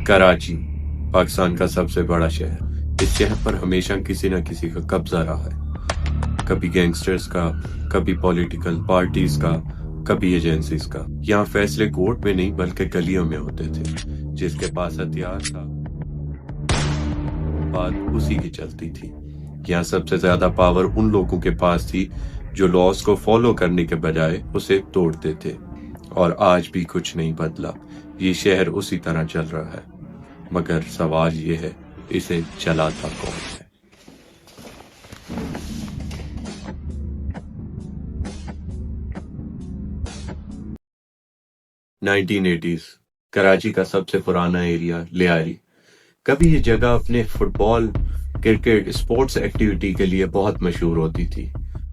کراچی پاکستان کا سب سے بڑا شہر۔ اس شہر پر ہمیشہ کسی نہ کسی کا قبضہ رہا ہے، کبھی گینگسٹرز کا، کبھی پولیٹیکل پارٹیز کا، کبھی ایجنسیز کا۔ یہاں فیصلے کورٹ میں نہیں بلکہ گلیوں میں ہوتے تھے۔ جس کے پاس ہتھیار تھا بات اسی کی چلتی تھی۔ یہاں سب سے زیادہ پاور ان لوگوں کے پاس تھی جو لاز کو فالو کرنے کے بجائے اسے توڑتے تھے۔ اور آج بھی کچھ نہیں بدلا، یہ شہر اسی طرح چل رہا ہے، مگر سوال یہ ہے اسے چلاتا کون ہے؟ نائنٹین ایٹیز کراچی کا سب سے پرانا ایریا لیاری۔ کبھی یہ جگہ اپنے فٹ بال، کرکٹ، اسپورٹس ایکٹیویٹی کے لیے بہت مشہور ہوتی تھی،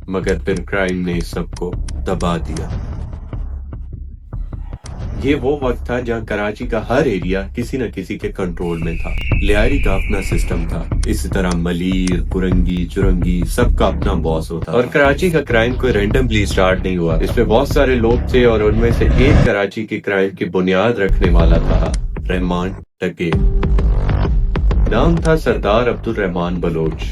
مگر پھر کرائم نے اس سب کو دبا دیا۔ یہ وہ وقت تھا جہاں کراچی کا ہر ایریا کسی نہ کسی کے کنٹرول میں تھا۔ لیاری کا اپنا سسٹم تھا، اسی طرح ملیر، کرنگی، چرنگی سب کا اپنا باس ہوتا تھا۔ اور کراچی کا کرائم کوئی رینڈملی سٹارٹ نہیں ہوا، اس میں بہت سارے لوگ تھے اور ان میں سے ایک کراچی کی کرائم کی بنیاد رکھنے والا تھا رحمان ڈکیت۔ نام تھا سردار عبدالرحمان بلوچ۔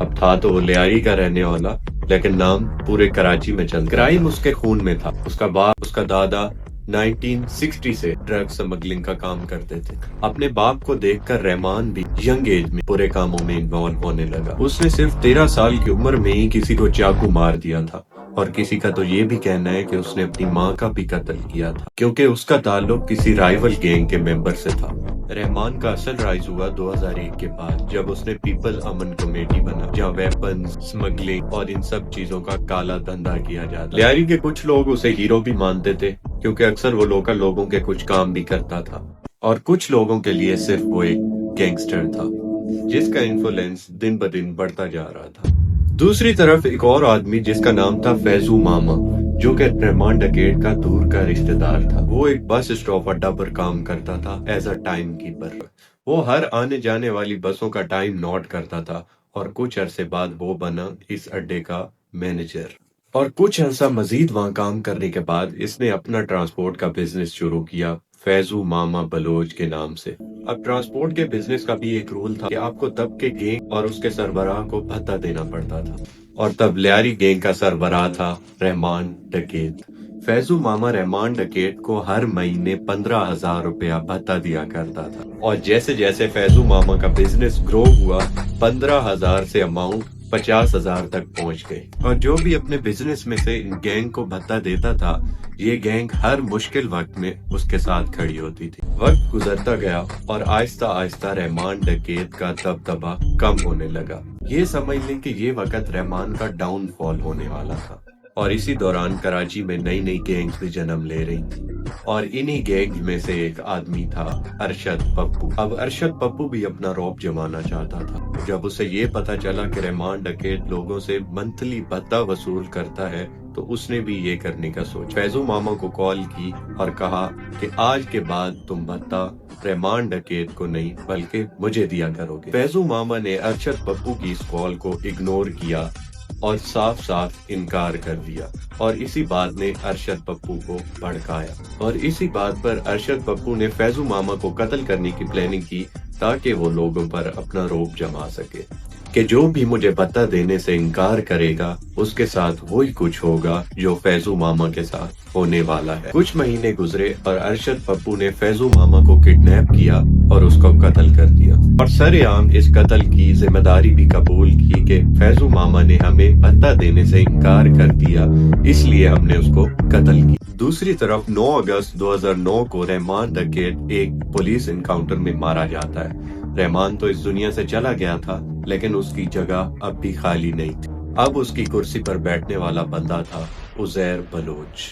اب تھا تو وہ لیاری کا رہنے والا، لیکن نام پورے کراچی میں چل۔ کرائم اس کے خون میں تھا۔ اس کا باپ، اس کا دادا 1960 سے ڈرگ سمگلنگ کا کام کرتے تھے۔ اپنے باپ کو دیکھ کر رحمان بھی ینگ ایج میں برے کاموں میں انوالو ہونے لگا۔ اس نے صرف 13 سال کی عمر میں ہی کسی کو چاقو مار دیا تھا، اور کسی کا تو یہ بھی کہنا ہے کہ اس نے اپنی ماں کا بھی قتل کیا تھا، کیونکہ اس کا تعلق کسی رائیول گینگ کے ممبر سے تھا۔ رحمان کا اصل رائز ہوا 2001 کے بعد، جب اس نے پیپل امن کمیٹی بنا، جہاں ویپنز، سمگلنگ اور ان سب چیزوں کا کالا دھندا کیا جاتا۔ لیاری کے کچھ لوگ اسے ہیرو بھی مانتے تھے، کیونکہ اکثر وہ لوکل لوگوں کے کچھ کام بھی کرتا تھا، اور کچھ لوگوں کے لیے صرف وہ ایک گینگسٹر تھا جس کا انفلوئنس دن بدن بڑھتا جا رہا تھا۔ دوسری طرف ایک اور آدمی جس کا نام تھا فیضو ماما، جو کہ رحمان ڈکیت کا دور کا رشتہ دار تھا۔ وہ ایک بس اسٹاپ اڈا پر کام کرتا تھا ایز اے ٹائم کیپر۔ وہ ہر آنے جانے والی بسوں کا ٹائم نوٹ کرتا تھا، اور کچھ عرصے بعد وہ بنا اس اڈے کا مینیجر۔ اور کچھ عرصہ مزید وہاں کام کرنے کے بعد اس نے اپنا ٹرانسپورٹ کا بزنس شروع کیا فیضو ماما بلوچ کے نام سے۔ اب ٹرانسپورٹ کے بزنس کا بھی ایک رول تھا کہ آپ کو تب کے گینگ اور اس کے سربراہ کو بھتہ دینا پڑتا تھا، اور تب لیاری گینگ کا سربراہ تھا رحمان ڈکیت۔ فیضو ماما رحمان ڈکیت کو ہر مہینے 15,000 روپیہ بھتہ دیا کرتا تھا، اور جیسے جیسے فیضو ماما کا بزنس گرو ہوا، 15,000 سے اماؤنٹ 50,000 تک پہنچ گئی۔ اور جو بھی اپنے بزنس میں سے ان گینگ کو بھتہ دیتا تھا، یہ گینگ ہر مشکل وقت میں اس کے ساتھ کھڑی ہوتی تھی۔ وقت گزرتا گیا اور آہستہ آہستہ رحمان ڈکیت کا دبدبہ کم ہونے لگا۔ یہ سمجھ لیں کہ یہ وقت رحمان کا ڈاؤن فال ہونے والا تھا، اور اسی دوران کراچی میں نئی نئی گینگز بھی جنم لے رہی تھی، اور انہی گینگز میں سے ایک آدمی تھا ارشد پپو۔ اب ارشد پپو بھی اپنا رعب جمانا چاہتا تھا۔ جب اسے یہ پتا چلا کہ رحمان ڈکیت لوگوں سے منتھلی بھتہ وصول کرتا ہے، تو اس نے بھی یہ کرنے کا سوچا۔ فیضو ماما کو کال کی اور کہا کہ آج کے بعد تم بھتہ رحمان ڈکیت کو نہیں بلکہ مجھے دیا کرو گے۔ فیضو ماما نے ارشد پپو کی اس کال کو اگنور کیا اور صاف صاف انکار کر دیا، اور اسی بات نے ارشد پپو کو بھڑکایا، اور اسی بات پر ارشد پپو نے فیضو ماما کو قتل کرنے کی پلاننگ کی، تاکہ وہ لوگوں پر اپنا رعب جما سکے کہ جو بھی مجھے بھتہ دینے سے انکار کرے گا اس کے ساتھ وہی کچھ ہوگا جو فیضو ماما کے ساتھ ہونے والا ہے۔ کچھ مہینے گزرے اور ارشد پپو نے فیضو ماما کو کڈنیپ کیا اور اس کو قتل کر دیا، اور سر عام اس قتل کی ذمہ داری بھی قبول کی کہ فیضو ماما نے ہمیں بھتہ دینے سے انکار کر دیا، اس لیے ہم نے اس کو قتل کیا۔ دوسری طرف 9 اگست 2009 کو رحمان ڈکیت ایک پولیس انکاؤنٹر میں مارا جاتا ہے۔ رحمان تو اس دنیا سے چلا گیا تھا، لیکن اس کی جگہ اب بھی خالی نہیں تھی۔ اب اس کی کرسی پر بیٹھنے والا بندہ تھا عزیر بلوچ۔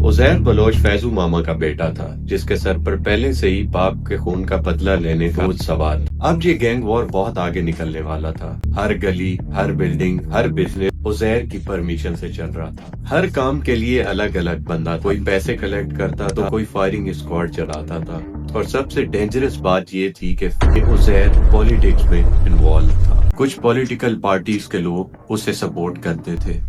عزیر بلوچ فیضو ماما کا بیٹا تھا، جس کے سر پر پہلے سے ہی باپ کے خون کا بدلہ لینے کا بوجھ سوار۔ اب یہ گینگ وار بہت آگے نکلنے والا تھا۔ ہر گلی، ہر بلڈنگ، ہر بزنس عزیر کی پرمیشن سے چل رہا تھا۔ ہر کام کے لیے الگ الگ بندہ، کوئی پیسے کلیکٹ کرتا تو کوئی فائرنگ اسکواڈ چلاتا تھا، اور سب سے ڈینجرس بات یہ تھی کہ عزیر پولیٹکس میں انوالو تھا۔ کچھ پولیٹیکل پارٹیز کے لوگ اسے سپورٹ کرتے تھے،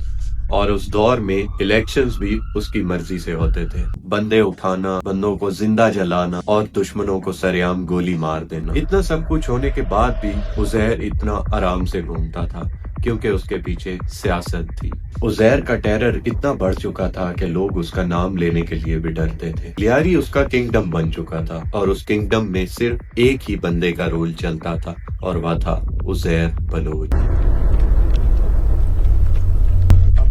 اور اس دور میں الیکشنز بھی اس کی مرضی سے ہوتے تھے، بندے اٹھانا، بندوں کو زندہ جلانا اور دشمنوں کو سرعام گولی مار دینا۔ اتنا سب کچھ ہونے کے بعد بھی عزیر اتنا آرام سے گھومتا تھا کیونکہ اس کے پیچھے سیاست تھی۔ عزیر کا ٹیرر اتنا بڑھ چکا تھا کہ لوگ اس کا نام لینے کے لیے بھی ڈرتے تھے۔ لیاری اس کا کنگڈم بن چکا تھا اور اس کنگڈم میں صرف ایک ہی بندے کا رول چلتا تھا اور وہ تھا عزیر بلوچ۔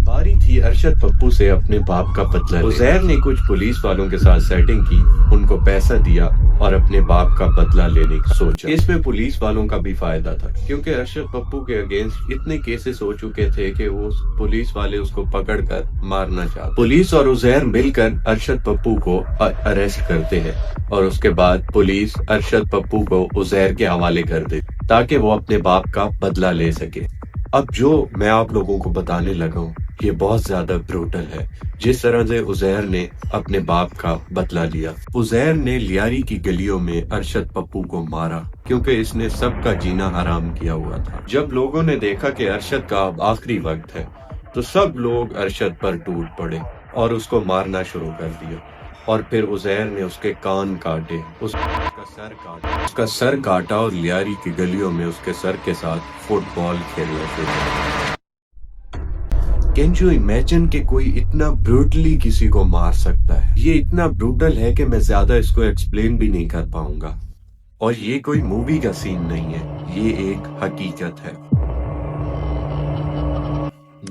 باری تھی ارشد پپو سے اپنے باپ کا بدلہ لینے۔ عزیر نے کچھ پولیس والوں کے ساتھ سیٹنگ کی، ان کو پیسہ دیا اور اپنے باپ کا بدلہ لینے کی سوچا۔ اس میں پولیس والوں کا بھی فائدہ تھا کیونکہ ارشد پپو کے اگینسٹ اتنے کیسز ہو چکے تھے کہ وہ پولیس والے اس کو پکڑ کر مارنا چاہتے۔ پولیس اور عزیر مل کر ارشد پپو کو اریسٹ کرتے ہیں اور اس کے بعد پولیس ارشد پپو کو عزیر کے حوالے کر دے تاکہ وہ اپنے باپ کا بدلہ لے سکے۔ اب جو میں آپ لوگوں کو بتانے لگا ہوں یہ بہت زیادہ بروٹل ہے، جس طرح سے عزیر نے اپنے باپ کا بدلہ لیا۔ عزیر نے لیاری کی گلیوں میں ارشد پپو کو مارا کیونکہ اس نے سب کا جینا حرام کیا ہوا تھا۔ جب لوگوں نے دیکھا کہ ارشد کا اب آخری وقت ہے تو سب لوگ ارشد پر ٹوٹ پڑے اور اس کو مارنا شروع کر دیا، اور پھر عزیر نے اس کے کان کاٹے، اس کا سر کاٹا اور لیاری کی گلیوں میں اس کے سر کے ساتھ فٹ بال کھیلنا شروع کیا۔ کین یو امیجن کہ کوئی اتنا بروٹلی کسی کو مار سکتا ہے؟ یہ اتنا بروٹل ہے کہ میں زیادہ اس کو ایکسپلین بھی نہیں کر پاؤں گا، اور یہ کوئی مووی کا سین نہیں ہے، یہ ایک حقیقت ہے۔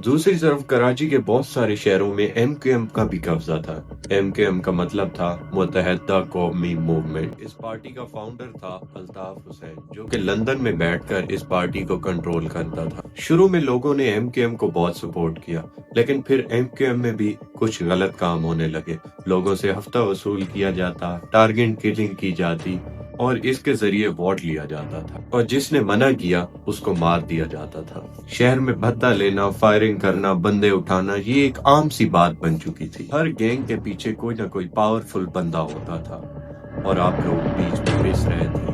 دوسری طرف کراچی کے بہت سارے شہروں میں MQM کا بھی قبضہ تھا۔ MQM کا مطلب تھا متحدہ قومی موومنٹ۔ اس پارٹی کا فاؤنڈر تھا الطاف حسین، جو کہ لندن میں بیٹھ کر اس پارٹی کو کنٹرول کرتا تھا۔ شروع میں لوگوں نے MQM کو بہت سپورٹ کیا، لیکن پھر MQM میں بھی کچھ غلط کام ہونے لگے۔ لوگوں سے ہفتہ وصول کیا جاتا، ٹارگٹ کلنگ کی جاتی اور اس کے ذریعے ووٹ لیا جاتا تھا، اور جس نے منع کیا اس کو مار دیا جاتا تھا۔ شہر میں بھتہ لینا، فائرنگ کرنا، بندے اٹھانا یہ ایک عام سی بات بن چکی تھی۔ ہر گینگ کے پیچھے کوئی نہ کوئی پاورفل بندہ ہوتا تھا اور آپ لوگ بیچ میں پس رہے تھے۔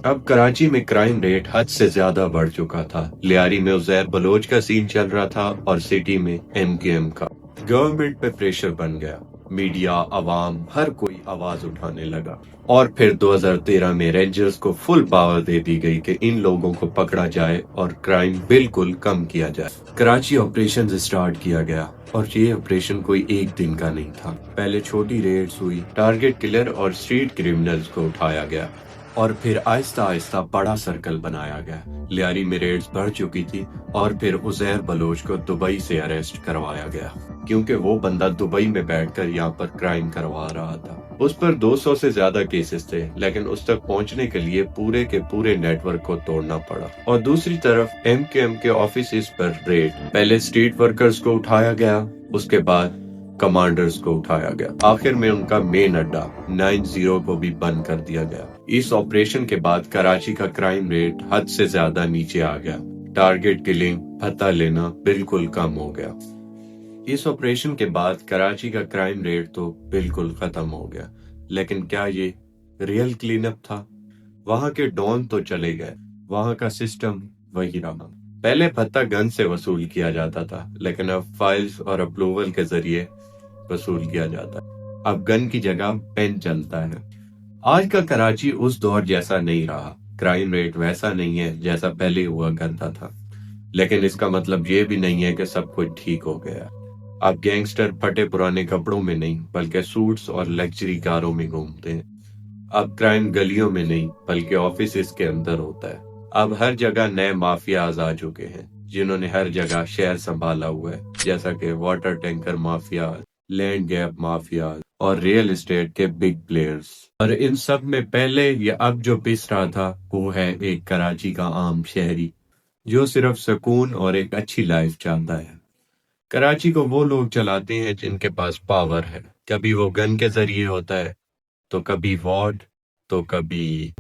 اب کراچی میں کرائم ریٹ حد سے زیادہ بڑھ چکا تھا۔ لیاری میں عزیر بلوچ کا سین چل رہا تھا اور سٹی میں MQM کا۔ گورنمنٹ پہ پریشر بن گیا، میڈیا، عوام، ہر کوئی آواز اٹھانے لگا، اور پھر 2013 میں رینجرز کو فل پاور دے دی گئی کہ ان لوگوں کو پکڑا جائے اور کرائم بالکل کم کیا جائے۔ کراچی آپریشن اسٹارٹ کیا گیا، اور یہ آپریشن کوئی ایک دن کا نہیں تھا۔ پہلے چھوٹی ریڈز ہوئی، ٹارگٹ کلر اور اسٹریٹ کرمنلز کو اٹھایا گیا، اور پھر آہستہ آہستہ بڑا سرکل بنایا گیا۔ لیاری میں ریڈز بڑھ چکی تھی، اور پھر عزیر بلوچ کو دبئی سے اریسٹ کروایا گیا کیونکہ وہ بندہ دبئی میں بیٹھ کر یہاں پر کرائم کروا رہا تھا۔ اس پر 200 سے زیادہ کیسز تھے، لیکن اس تک پہنچنے کے لیے پورے کے پورے نیٹ ورک کو توڑنا پڑا۔ اور دوسری طرف MQM کے آفیسز پر ریڈ، پہلے اسٹریٹ ورکرز کو اٹھایا گیا، اس کے بعد کمانڈرز کو اٹھایا گیا، آخر میں ان کا مین اڈا 90 کو بھی بند کر دیا گیا۔ اس آپریشن کے بعد کراچی کا کرائم ریٹ حد سے زیادہ نیچے آ گیا، ٹارگٹ کلنگ، بھتہ لینا بالکل کم ہو گیا۔ اس آپریشن کے بعد کراچی کا کرائم ریٹ تو بالکل ختم ہو گیا، لیکن کیا یہ ریئل کلین اپ تھا؟ وہاں کے ڈون تو چلے گئے، وہاں کا سسٹم وہی رہا۔ پہلے بھتہ گن سے وصول کیا جاتا تھا، لیکن اب فائلز اور اپروول کے ذریعے وصول کیا جاتا ہے۔ اب گن کی جگہ پین چلتا ہے۔ آج کا کراچی اس دور جیسا نہیں رہا، کرائم ریٹ ویسا نہیں ہے جیسا پہلے ہوا کرتا تھا، لیکن اس کا مطلب یہ بھی نہیں ہے کہ سب کچھ ٹھیک ہو گیا۔ اب گینگسٹر پھٹے پرانے کپڑوں میں نہیں بلکہ سوٹس اور لگژری کاروں میں گھومتے ہیں۔ اب کرائم گلیوں میں نہیں بلکہ آفیسز کے اندر ہوتا ہے۔ اب ہر جگہ نئے مافیاز آ چکے ہیں جنہوں نے ہر جگہ شہر سنبھالا ہوا ہے، جیسا کہ water tanker mafia, land grab mafia اور ریئل اسٹیٹ کے بگ پلیئرز۔ اور ان سب میں پہلے یا اب جو پس رہا تھا وہ ہے ایک کراچی کا عام شہری جو صرف سکون اور ایک اچھی لائف چاہتا ہے۔ کراچی کو وہ لوگ چلاتے ہیں جن کے پاس پاور ہے، کبھی وہ گن کے ذریعے ہوتا ہے، تو کبھی وارڈ، تو کبھی